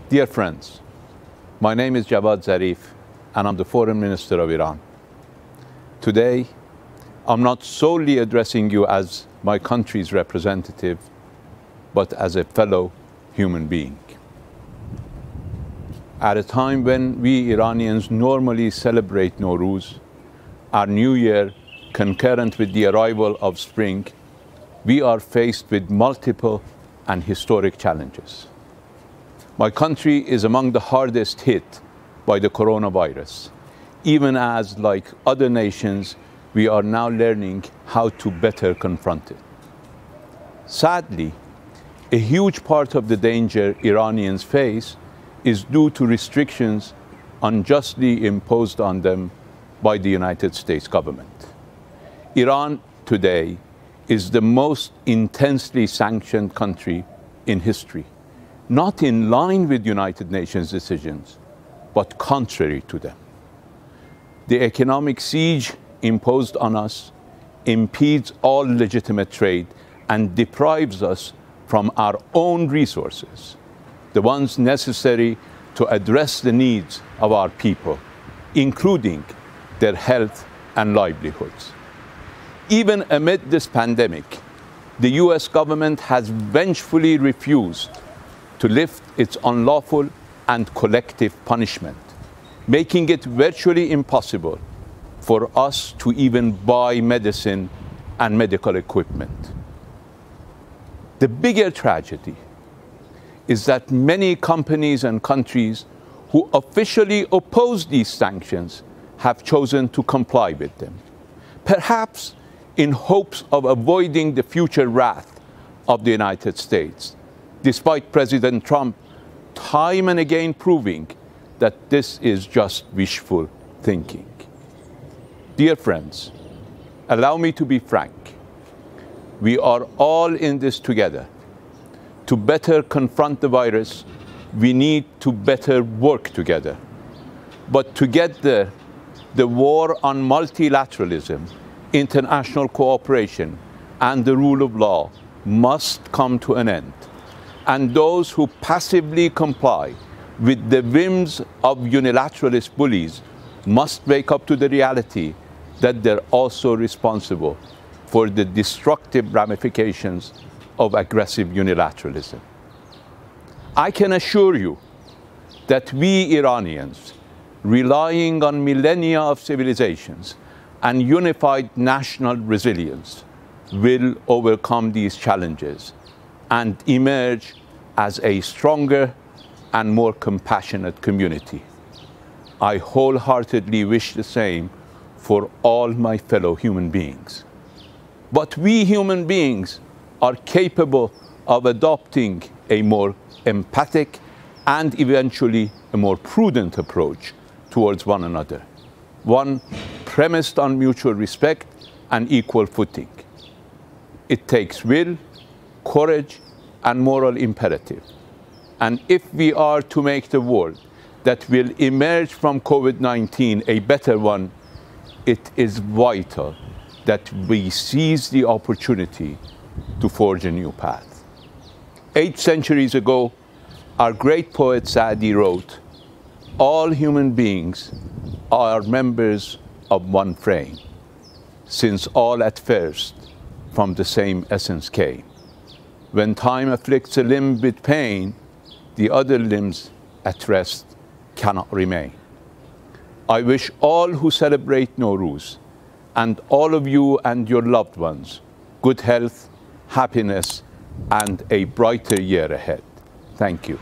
Dear friends, my name is Jawad Zariff, and I'm the Foreign Minister of Iran. Today, I'm not solely addressing you as my country's representative, but as a fellow human being. At a time when we Iranians normally celebrate Nowruz, our new year concurrent with the arrival of spring, we are faced with multiple and historic challenges. My country is among the hardest hit by the coronavirus, even as, like other nations, we are now learning how to better confront it. Sadly, a huge part of the danger Iranians face is due to restrictions unjustly imposed on them by the United States government. Iran today is the most intensely sanctioned country in history, not in line with United Nations decisions, but contrary to them. The economic siege imposed on us impedes all legitimate trade and deprives us from our own resources, the ones necessary to address the needs of our people, including their health and livelihoods. Even amid this pandemic, the US government has vengefully refused to lift its unlawful and collective punishment, making it virtually impossible for us to even buy medicine and medical equipment. The bigger tragedy is that many companies and countries who officially oppose these sanctions have chosen to comply with them, perhaps in hopes of avoiding the future wrath of the United States, despite President Trump time and again proving that this is just wishful thinking. Dear friends, allow me to be frank. We are all in this together. To better confront the virus, we need to better work together. But to get there, the war on multilateralism, international cooperation, and the rule of law must come to an end. And those who passively comply with the whims of unilateralist bullies must wake up to the reality that they're also responsible for the destructive ramifications of aggressive unilateralism. I can assure you that we Iranians, relying on millennia of civilizations and unified national resilience, will overcome these challenges and emerge as a stronger and more compassionate community. I wholeheartedly wish the same for all my fellow human beings. But we human beings are capable of adopting a more empathic and eventually a more prudent approach towards one another, one premised on mutual respect and equal footing. It takes will, courage, and moral imperative. And if we are to make the world that will emerge from COVID-19 a better one, it is vital that we seize the opportunity to forge a new path. 8 centuries ago, our great poet Saadi wrote, "All human beings are members of one frame, since all at first from the same essence came. When time afflicts a limb with pain, the other limbs at rest cannot remain." I wish all who celebrate Nowruz and all of you and your loved ones good health, happiness, and a brighter year ahead. Thank you.